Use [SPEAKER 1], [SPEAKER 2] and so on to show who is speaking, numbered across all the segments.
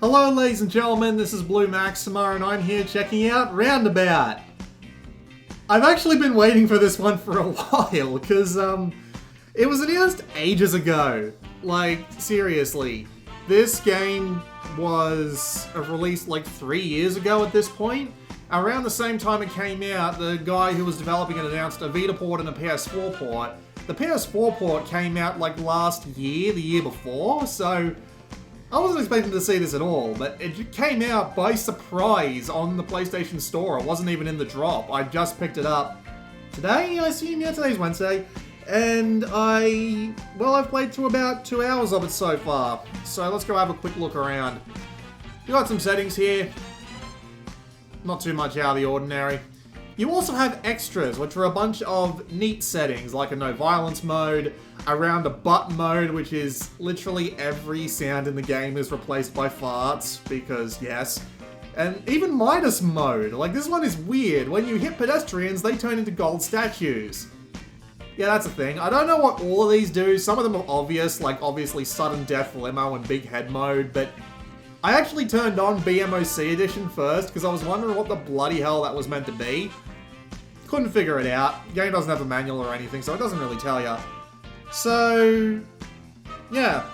[SPEAKER 1] Hello ladies and gentlemen, this is Blue Maxima and I'm here checking out Roundabout. I've actually been waiting for this one for a while, because it was announced ages ago. Like, seriously. This game was released like 3 years ago at this point. Around the same time it came out, the guy who was developing it announced a Vita port and a PS4 port. The PS4 port came out like last year, the year before, so I wasn't expecting to see this at all, but it came out by surprise on the PlayStation Store. It wasn't even in the drop. I just picked it up today, I assume? Yeah, today's Wednesday. And I've played through about 2 hours of it so far. So let's go have a quick look around. You got some settings here. Not too much out of the ordinary. You also have extras, which are a bunch of neat settings, like a no violence mode, a roundabout mode, which is literally every sound in the game is replaced by farts, because yes. And even Midas mode. Like, this one is weird. When you hit pedestrians, they turn into gold statues. Yeah, that's a thing. I don't know what all of these do. Some of them are obvious, like obviously sudden death limo and big head mode, but I actually turned on BMOC edition first because I was wondering what the bloody hell that was meant to be. Couldn't figure it out. The game doesn't have a manual or anything, so it doesn't really tell you. So, yeah.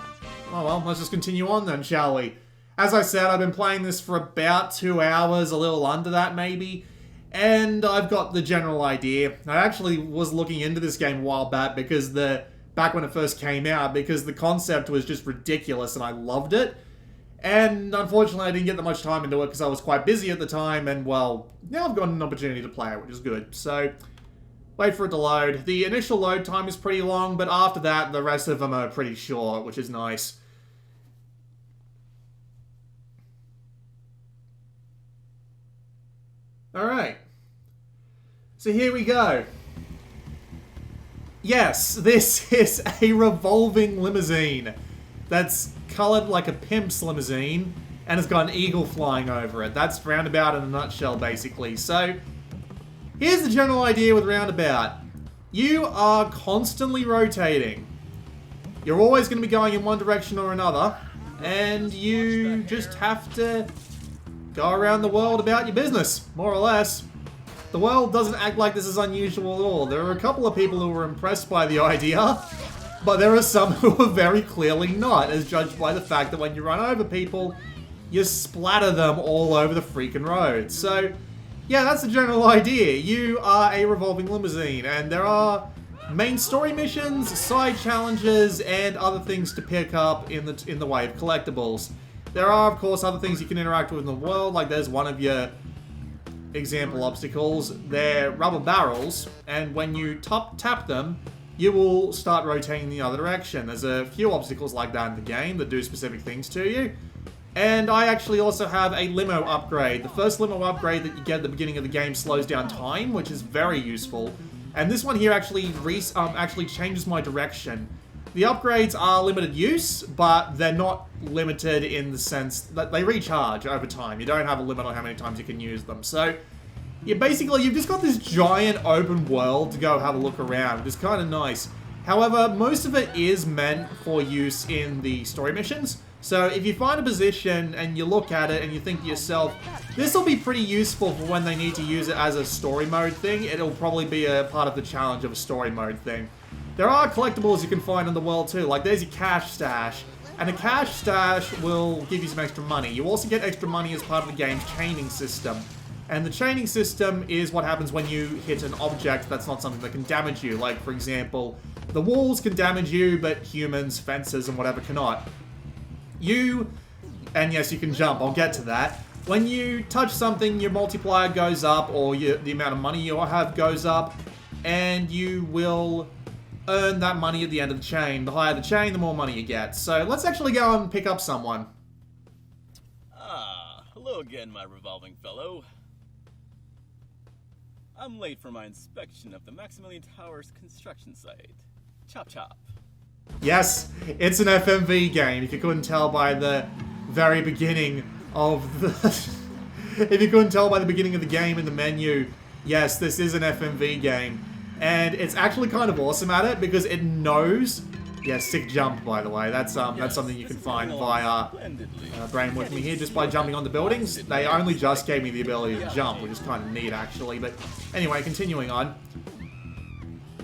[SPEAKER 1] Oh well, let's just continue on then, shall we? As I said, I've been playing this for about 2 hours, a little under that maybe. And I've got the general idea. I actually was looking into this game a while back back when it first came out, because the concept was just ridiculous and I loved it. And unfortunately I didn't get that much time into it because I was quite busy at the time, and well, now I've got an opportunity to play it, which is good. So, wait for it to load. The initial load time is pretty long, but after that, the rest of them are pretty short, which is nice. Alright. So here we go. Yes, this is a revolving limousine that's coloured like a pimp's limousine and it's got an eagle flying over it. That's Roundabout in a nutshell, basically. So, here's the general idea with Roundabout. You are constantly rotating. You're always going to be going in one direction or another, and you just have to go around the world about your business, more or less. The world doesn't act like this is unusual at all. There are a couple of people who were impressed by the idea, but there are some who are very clearly not, as judged by the fact that when you run over people, you splatter them all over the freaking road. So, yeah, that's the general idea. You are a revolving limousine, and there are main story missions, side challenges, and other things to pick up in the way of collectibles. There are, of course, other things you can interact with in the world, like there's one of your example obstacles. They're rubber barrels, and when you tap them, you will start rotating the other direction. There's a few obstacles like that in the game that do specific things to you. And I actually also have a limo upgrade. The first limo upgrade that you get at the beginning of the game slows down time, which is very useful. And this one here actually changes my direction. The upgrades are limited use, but they're not limited in the sense that they recharge over time. You don't have a limit on how many times you can use them. So, you've just got this giant open world to go have a look around, which is kind of nice. However, most of it is meant for use in the story missions. So if you find a position and you look at it and you think to yourself, this will be pretty useful for when they need to use it as a story mode thing, it'll probably be a part of the challenge of a story mode thing. There are collectibles you can find in the world too, like there's your cash stash. And a cash stash will give you some extra money. You also get extra money as part of the game's chaining system. And the chaining system is what happens when you hit an object that's not something that can damage you. Like, for example, the walls can damage you, but humans, fences, and whatever cannot. And yes, you can jump, I'll get to that. When you touch something, your multiplier goes up, or the amount of money you have goes up, and you will earn that money at the end of the chain. The higher the chain, the more money you get. So let's actually go and pick up someone.
[SPEAKER 2] Ah, hello again, my revolving fellow. I'm late for my inspection of the Maximilian Towers construction site. Chop chop.
[SPEAKER 1] Yes, it's an FMV game, if you couldn't tell by the very beginning of the... if you couldn't tell by the beginning of the game in the menu, yes, this is an FMV game. And it's actually kind of awesome at it, because it knows Yeah, sick jump, by the way. That's something you can find via Brain With Me here, just by jumping on the buildings. They only just gave me the ability to jump, which is kind of neat, actually. But anyway, continuing on.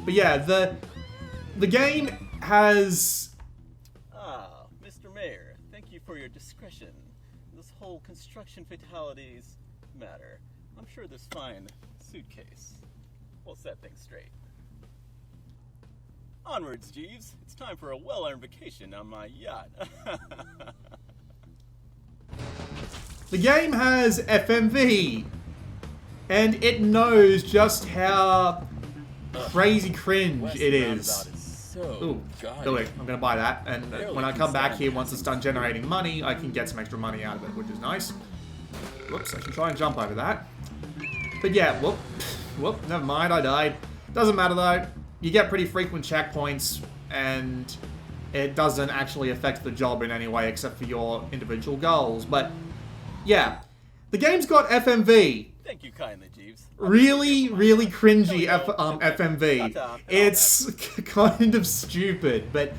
[SPEAKER 1] But yeah, the game has...
[SPEAKER 2] Ah, Mr. Mayor, thank you for your discretion. This whole construction fatalities matter. I'm sure this fine suitcase will set things straight. Onwards, Jeeves. It's time for a well-earned vacation on my yacht.
[SPEAKER 1] The game has FMV, and it knows just how crazy cringe it is. Ooh, I'm gonna buy that, and when I come back here, once it's done generating money, I can get some extra money out of it, which is nice. Whoops, I should try and jump over that. But yeah, whoop, never mind, I died. Doesn't matter though. You get pretty frequent checkpoints, and it doesn't actually affect the job in any way except for your individual goals. But yeah, the game's got FMV.
[SPEAKER 2] Thank you kindly, Jeeves.
[SPEAKER 1] Really cringy FMV. It's kind of stupid, but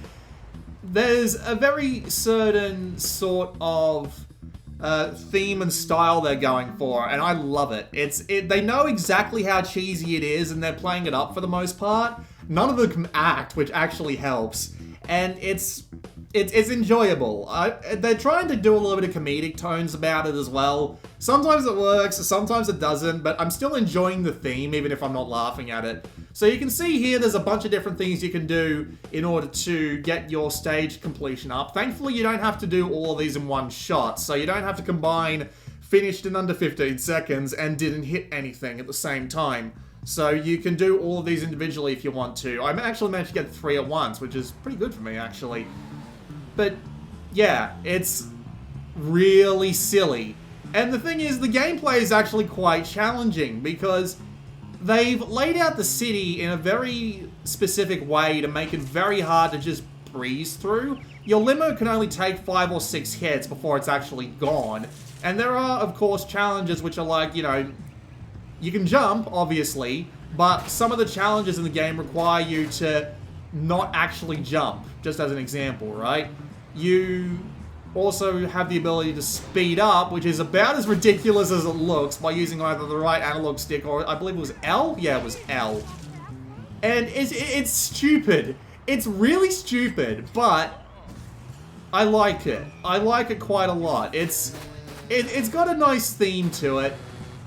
[SPEAKER 1] there's a very certain sort of theme and style they're going for, and I love it. They know exactly how cheesy it is, and they're playing it up for the most part. None of them can act, which actually helps, and it's enjoyable. They're trying to do a little bit of comedic tones about it as well. Sometimes it works, sometimes it doesn't, but I'm still enjoying the theme, even if I'm not laughing at it. So you can see here there's a bunch of different things you can do in order to get your stage completion up. Thankfully, you don't have to do all of these in one shot, so you don't have to combine finished in under 15 seconds and didn't hit anything at the same time. So you can do all of these individually if you want to. I actually managed to get 3 at once, which is pretty good for me, actually. But yeah, it's really silly. And the thing is, the gameplay is actually quite challenging because they've laid out the city in a very specific way to make it very hard to just breeze through. Your limo can only take 5 or 6 hits before it's actually gone. And there are, of course, challenges which are like, you know, you can jump, obviously, but some of the challenges in the game require you to not actually jump, just as an example, right? You also have the ability to speed up, which is about as ridiculous as it looks, by using either the right analog stick or, I believe it was L? Yeah, it was L. And it's stupid. It's really stupid, but I like it. I like it quite a lot. It's got a nice theme to it,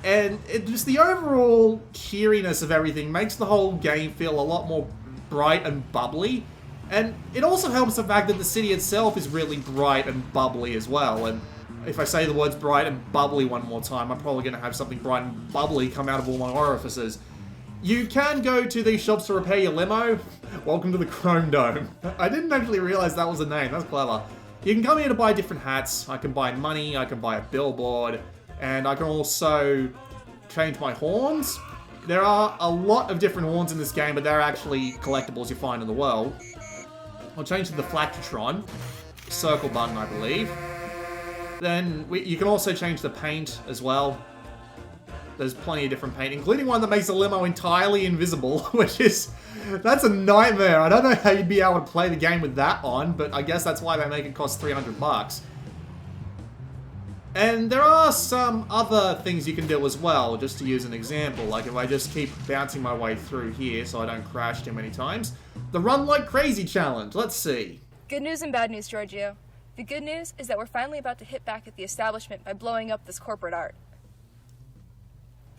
[SPEAKER 1] and just the overall cheeriness of everything makes the whole game feel a lot more bright and bubbly. And it also helps the fact that the city itself is really bright and bubbly as well. And if I say the words bright and bubbly one more time, I'm probably going to have something bright and bubbly come out of all my orifices. You can go to these shops to repair your limo. Welcome to the Chrome Dome. I didn't actually realize that was a name. That's clever. You can come here to buy different hats. I can buy money. I can buy a billboard. And I can also change my horns. There are a lot of different horns in this game, but they're actually collectibles you find in the world. I'll change to the Flactron. Circle button, I believe. Then you can also change the paint as well. There's plenty of different paint, including one that makes the limo entirely invisible, which is... that's a nightmare. I don't know how you'd be able to play the game with that on, but I guess that's why they make it cost $300. And there are some other things you can do as well, just to use an example. Like if I just keep bouncing my way through here so I don't crash too many times. The Run Like Crazy challenge. Let's see.
[SPEAKER 3] Good news and bad news, Giorgio. The good news is that we're finally about to hit back at the establishment by blowing up this corporate art.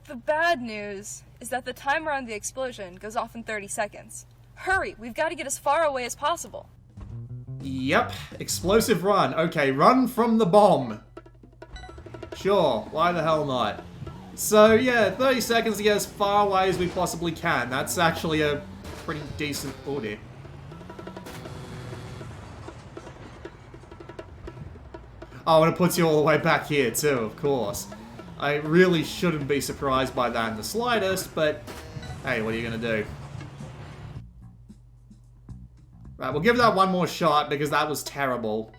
[SPEAKER 3] The bad news is that the timer on the explosion goes off in 30 seconds. Hurry, we've got to get as far away as possible.
[SPEAKER 1] Yep, explosive run. Okay, run from the bomb. Sure, why the hell not? So yeah, 30 seconds to get as far away as we possibly can. That's actually a pretty decent... oh dear. Oh, and it puts you all the way back here too, of course. I really shouldn't be surprised by that in the slightest, but hey, what are you gonna do? Right, we'll give that one more shot because that was terrible.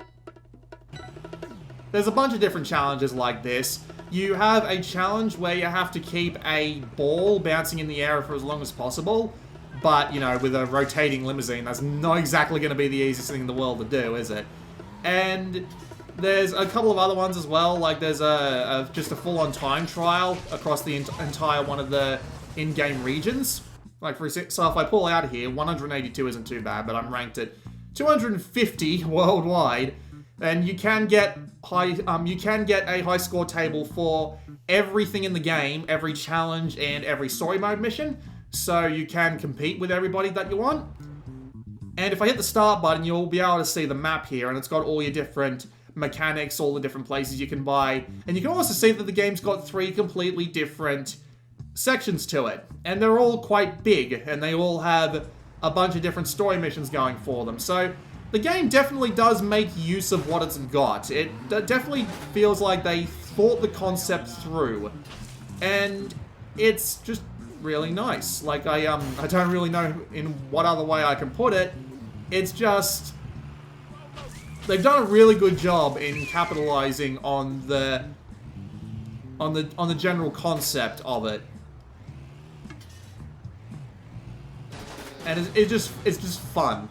[SPEAKER 1] There's a bunch of different challenges like this. You have a challenge where you have to keep a ball bouncing in the air for as long as possible. But, you know, with a rotating limousine, that's not exactly going to be the easiest thing in the world to do, is it? And there's a couple of other ones as well, like there's just a full-on time trial across the entire one of the in-game regions. Like, so if I pull out of here, 182 isn't too bad, but I'm ranked at 250 worldwide, and you can get a high score table for everything in the game, every challenge, and every story mode mission, so you can compete with everybody that you want. And if I hit the start button, you'll be able to see the map here, and it's got all your different mechanics, all the different places you can buy. And you can also see that the game's got 3 completely different sections to it. And they're all quite big, and they all have a bunch of different story missions going for them. So the game definitely does make use of what it's got. It definitely feels like they thought the concept through. And it's just really nice. Like, I don't really know in what other way I can put it. It's just, they've done a really good job in capitalizing on the general concept of it, and it's just fun.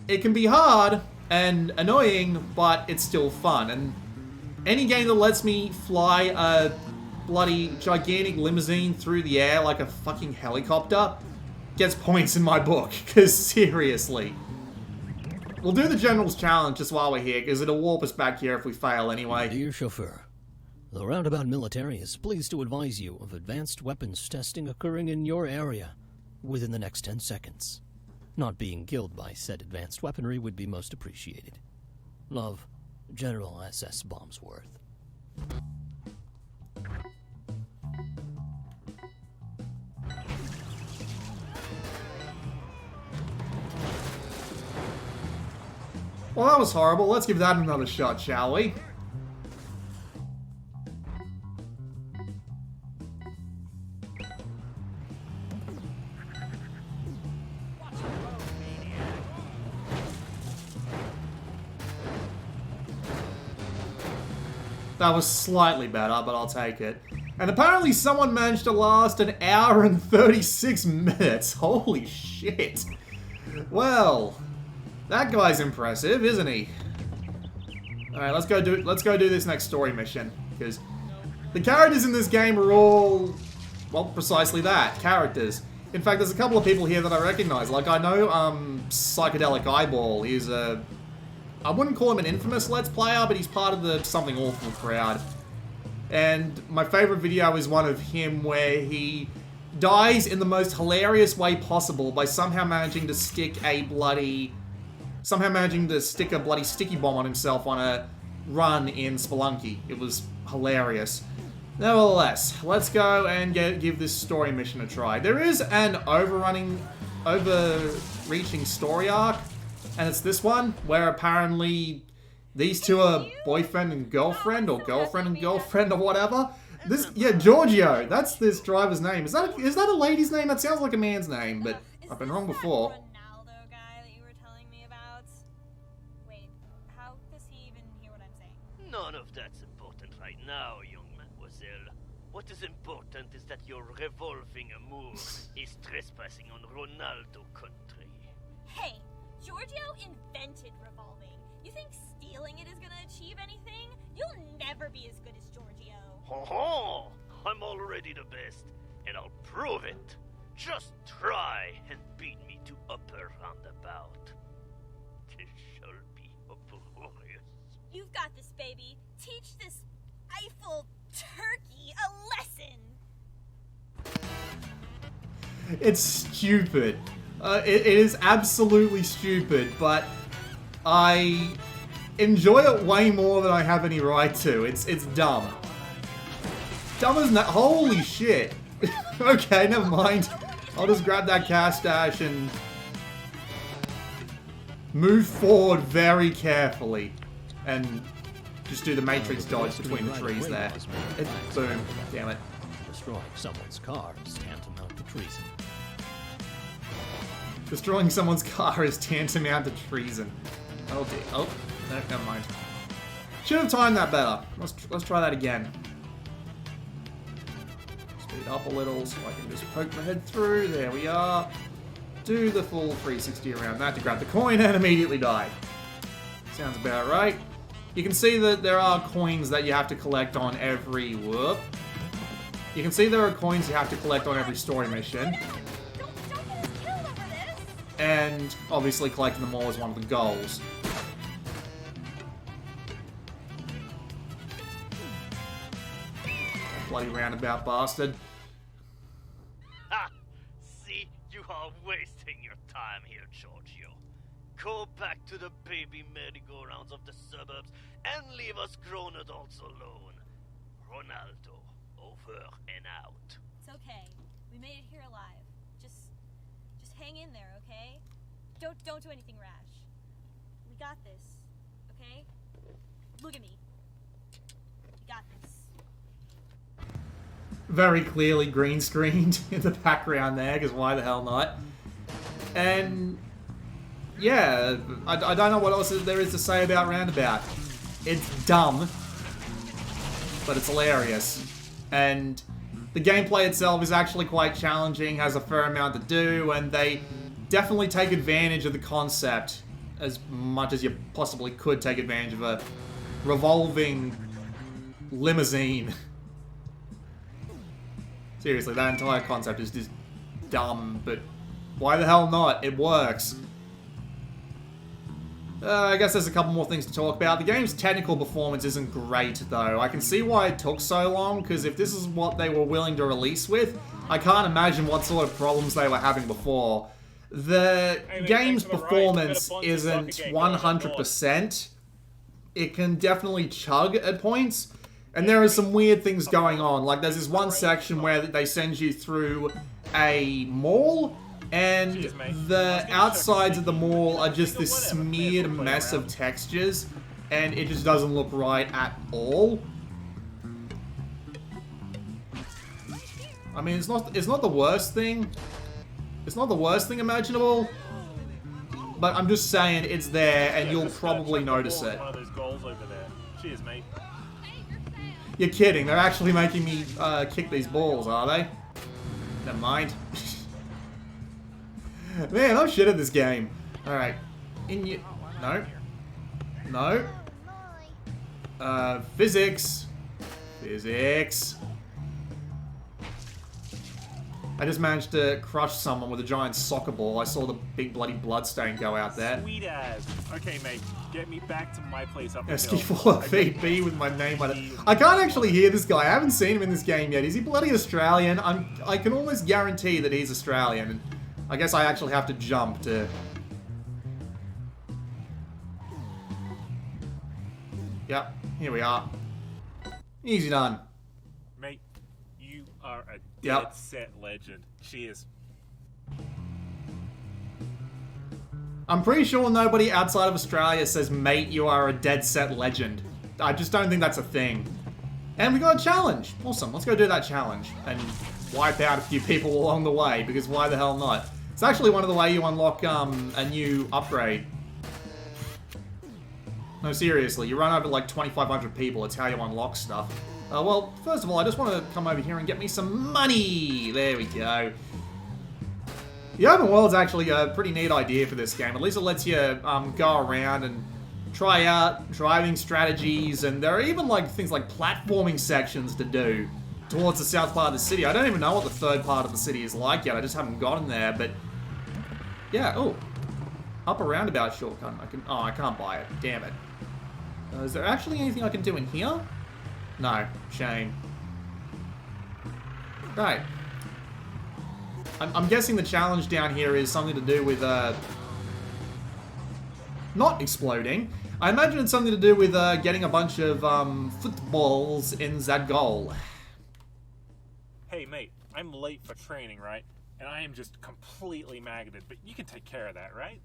[SPEAKER 1] It can be hard and annoying, but it's still fun. And any game that lets me fly a bloody gigantic limousine through the air like a fucking helicopter gets points in my book, because seriously. We'll do the General's Challenge just while we're here, because it'll warp us back here if we fail anyway.
[SPEAKER 4] Dear chauffeur, the Roundabout military is pleased to advise you of advanced weapons testing occurring in your area within the next 10 seconds. Not being killed by said advanced weaponry would be most appreciated. Love, General SS Bombsworth.
[SPEAKER 1] Well, that was horrible. Let's give that another shot, shall we? That was slightly better, but I'll take it. And apparently someone managed to last an hour and 36 minutes. Holy shit. Well, that guy's impressive, isn't he? Alright, let's go do this next story mission, because the characters in this game are all, well, precisely that, characters. In fact, there's a couple of people here that I recognize. Like, I know Psychedelic Eyeball. He's I wouldn't call him an infamous Let's Player, but he's part of the Something Awful crowd. And my favorite video is one of him where he dies in the most hilarious way possible by somehow managing to stick a bloody sticky bomb on himself on a run in Spelunky. It was hilarious. Nevertheless, let's go and give this story mission a try. There is an overreaching story arc, and it's this one, where apparently these two are boyfriend and girlfriend, or girlfriend and girlfriend, or whatever. Giorgio, that's this driver's name. Is that a lady's name? That sounds like a man's name, but I've been wrong before.
[SPEAKER 5] Ronaldo guy that you were telling me about? Wait, how does he even hear what I'm saying?
[SPEAKER 6] None of that's important right now, young mademoiselle. What is important is that your revolving amour is trespassing on Ronaldo country.
[SPEAKER 5] Hey, Giorgio invented revolving. You think stealing it is gonna achieve anything? You'll never be as good as Giorgio.
[SPEAKER 6] Ho ho! I'm already the best, and I'll prove it. Just try and beat me to Upper Roundabout. This shall be glorious.
[SPEAKER 5] You've got this, baby. Teach this Eiffel turkey a lesson.
[SPEAKER 1] It's stupid. It is absolutely stupid, but I enjoy it way more than I have any right to. It's dumb. Dumb as holy shit. Okay, never mind. I'll just grab that cash dash and move forward very carefully. And just do the matrix dodge between the trees there. Boom. Damn it.
[SPEAKER 4] Destroying someone's car is tantamount to treason.
[SPEAKER 1] Destroying someone's car is tantamount to treason. Oh dear. Oh, no, never mind. Should have timed that better. Let's try that again. Speed up a little so I can just poke my head through. There we are. do the full 360 around that to grab the coin and immediately die. Sounds about right. You can see that there are coins that you have to collect on every... Whoop. You can see there are coins you have to collect on every story mission.
[SPEAKER 5] Don't get us killed over this!
[SPEAKER 1] And obviously collecting them all is one of the goals. Bloody roundabout bastard.
[SPEAKER 6] Ha! See, you are wasting your time here, Giorgio. Go back to the baby merry-go-rounds of the suburbs and leave us grown adults alone. Ronaldo, over and out.
[SPEAKER 5] It's okay. We made it here alive. Just hang in there, okay? Don't do anything rash. We got this, okay? Look at me. We got this.
[SPEAKER 1] Very clearly green screened in the background there, because why the hell not? And yeah, I don't know what else there is to say about Roundabout. It's dumb, but it's hilarious. And the gameplay itself is actually quite challenging, has a fair amount to do, and they definitely take advantage of the concept as much as you possibly could take advantage of a revolving limousine. Seriously, that entire concept is just dumb, but why the hell not? It works. I guess there's a couple more things to talk about. The game's technical performance isn't great, though. I can see why it took so long, because if this is what they were willing to release with, I can't imagine what sort of problems they were having before. The game's performance isn't 100%. It can definitely chug at points, and there are some weird things going on. Like, there's this one section where they send you through a mall, and the outsides of the mall are just this smeared mess of textures, and it just doesn't look right at all. I mean, it's not the worst thing. It's not the worst thing imaginable, but I'm just saying it's there, and you'll probably notice it.
[SPEAKER 7] One of those goals over there. Cheers, mate.
[SPEAKER 1] You're kidding. They're actually making me kick these balls, are they? Never mind. Man, I'm shit at this game. Alright. No. No. Physics. Physics. I just managed to crush someone with a giant soccer ball. I saw the big bloody bloodstain go out there.
[SPEAKER 7] Sweet as. Okay, mate. Get me back to my place up the
[SPEAKER 1] Ski
[SPEAKER 7] hill.
[SPEAKER 1] 4 VB with my name on it. I can't actually hear this guy. I haven't seen him in this game yet. Is he bloody Australian? I can almost guarantee that he's Australian. I guess I actually have to jump to... Yep, here we are. Easy done.
[SPEAKER 7] Mate, you are a
[SPEAKER 1] Yep.
[SPEAKER 7] dead set legend. Cheers.
[SPEAKER 1] I'm pretty sure nobody outside of Australia says, mate, you are a dead set legend. I just don't think that's a thing. And we got a challenge. Awesome, let's go do that challenge. And wipe out a few people along the way, because why the hell not? It's actually one of the way you unlock a new upgrade. No, seriously, you run over like 2,500 people, it's how you unlock stuff. Well, first of all, I just want to come over here and get me some money! There we go. The open world's actually a pretty neat idea for this game. At least it lets you go around and try out driving strategies, and there are even like things like platforming sections to do towards the south part of the city. I don't even know what the third part of the city is like yet. I just haven't gotten there, but yeah. Oh, up a roundabout shortcut. I can't buy it. Damn it. Is there actually anything I can do in here? No. Shame. Right. I'm guessing the challenge down here is something to do with not exploding. I imagine it's something to do with getting a bunch of footballs in that goal.
[SPEAKER 7] Hey, mate, I'm late for training, right? And I am just completely maggoted, but you can take care of that, right?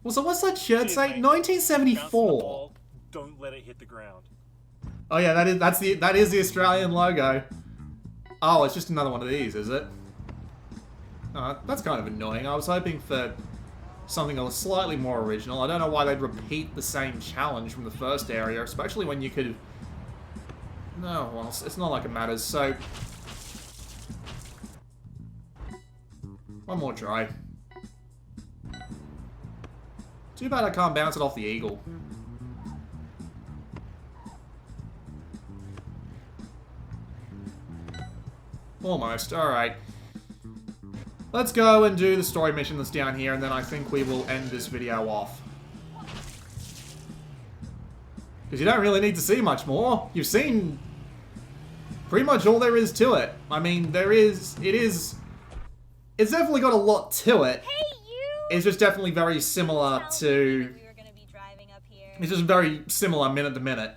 [SPEAKER 1] Well, so what's that shirt
[SPEAKER 7] Cheers,
[SPEAKER 1] say?
[SPEAKER 7] mate. Bounce the
[SPEAKER 1] 1974.
[SPEAKER 7] ball, don't let it hit the ground.
[SPEAKER 1] Oh yeah, that is the Australian logo. Oh, it's just another one of these, is it? That's kind of annoying. I was hoping for something that was slightly more original. I don't know why they'd repeat the same challenge from the first area, especially when you could... No, well, it's not like it matters, so... One more try. Too bad I can't bounce it off the eagle. Almost. Alright. Let's go and do the story mission that's down here, and then I think we will end this video off. Because you don't really need to see much more. You've seen pretty much all there is to it. I mean, it's definitely got a lot to it.
[SPEAKER 5] Hey, you!
[SPEAKER 1] It's just definitely very similar to...
[SPEAKER 5] We were gonna be driving up here.
[SPEAKER 1] It's just very similar minute to minute.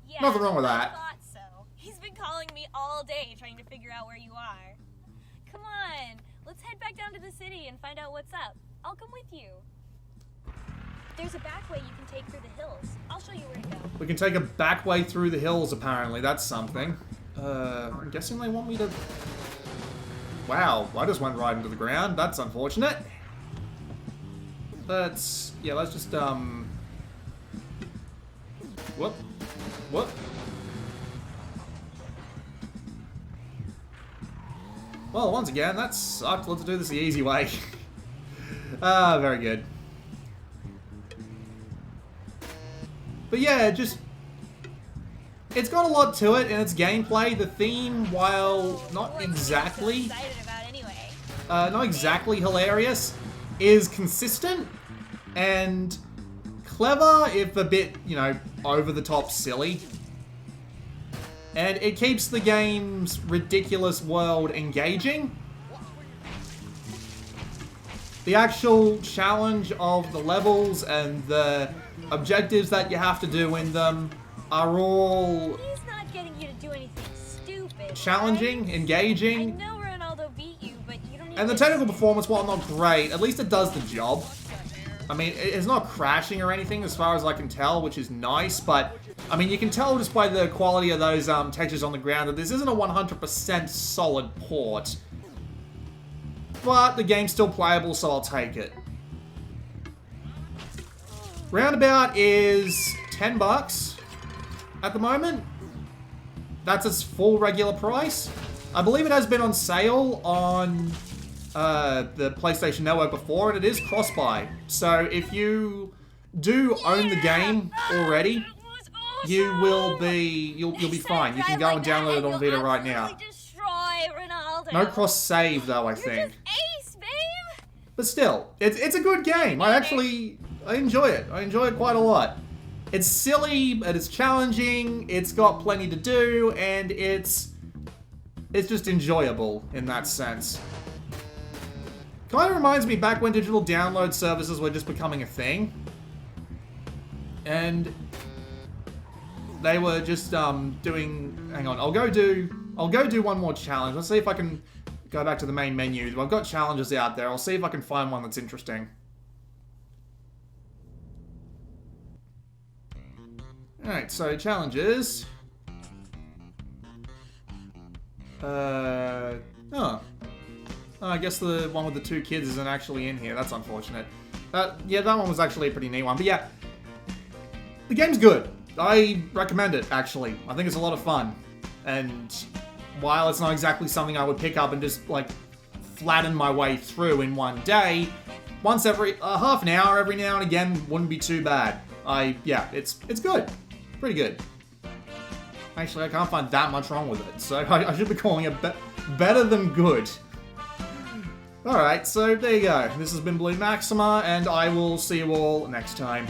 [SPEAKER 5] Yeah,
[SPEAKER 1] Nothing wrong with
[SPEAKER 5] I
[SPEAKER 1] that.
[SPEAKER 5] thought so. He's been calling me all day trying to figure out where you are. Come on, let's head back down to the city and find out what's up. I'll come with you. There's a back way you can take through the hills. I'll show you where to go.
[SPEAKER 1] We can take a back way through the hills, apparently. That's something. I'm guessing they want me to... Wow, I just went right into the ground. That's unfortunate. Let's just, Whoop. Whoop. Well, once again, that sucked. Let's do this the easy way. Very good. But yeah, just... It's got a lot to it in its gameplay. The theme, while not exactly... not exactly hilarious, is consistent and clever, if a bit, you know, over-the-top silly. And it keeps the game's ridiculous world engaging. The actual challenge of the levels and the objectives that you have to do in them are all...
[SPEAKER 5] He's not getting you to do anything stupid.
[SPEAKER 1] challenging,
[SPEAKER 5] right?
[SPEAKER 1] engaging.
[SPEAKER 5] I know Ronaldo beat you, but you don't need
[SPEAKER 1] And the
[SPEAKER 5] to-
[SPEAKER 1] technical performance, while not great, at least it does the job. I mean, it's not crashing or anything as far as I can tell, which is nice, but... I mean, you can tell just by the quality of those textures on the ground that this isn't a 100% solid port. But the game's still playable, so I'll take it. Roundabout is $10 at the moment. That's its full regular price. I believe it has been on sale on the PlayStation Network before, and it is cross-buy. So if you do own the game already, you will be you'll be fine. You can go and download it on Vita right now. No cross-save though, I think.
[SPEAKER 5] Ace, babe!
[SPEAKER 1] But still, it's a good game. I enjoy it. I enjoy it quite a lot. It's silly, but it's challenging. It's got plenty to do, and it's just enjoyable in that sense. Kind of reminds me back when digital download services were just becoming a thing, and they were just doing. Hang on, I'll go do one more challenge. Let's see if I can go back to the main menu. I've got challenges out there. I'll see if I can find one that's interesting. Alright, so challenges. I guess the one with the two kids isn't actually in here. That's unfortunate. Yeah, that one was actually a pretty neat one. But yeah, the game's good. I recommend it, actually. I think it's a lot of fun. And while it's not exactly something I would pick up and just, like, flatten my way through in one day, once every half an hour, every now and again, wouldn't be too bad. Yeah, it's good. Pretty good. Actually, I can't find that much wrong with it, so I should be calling it better than good. Alright, so there you go. This has been Blue Maxima, and I will see you all next time.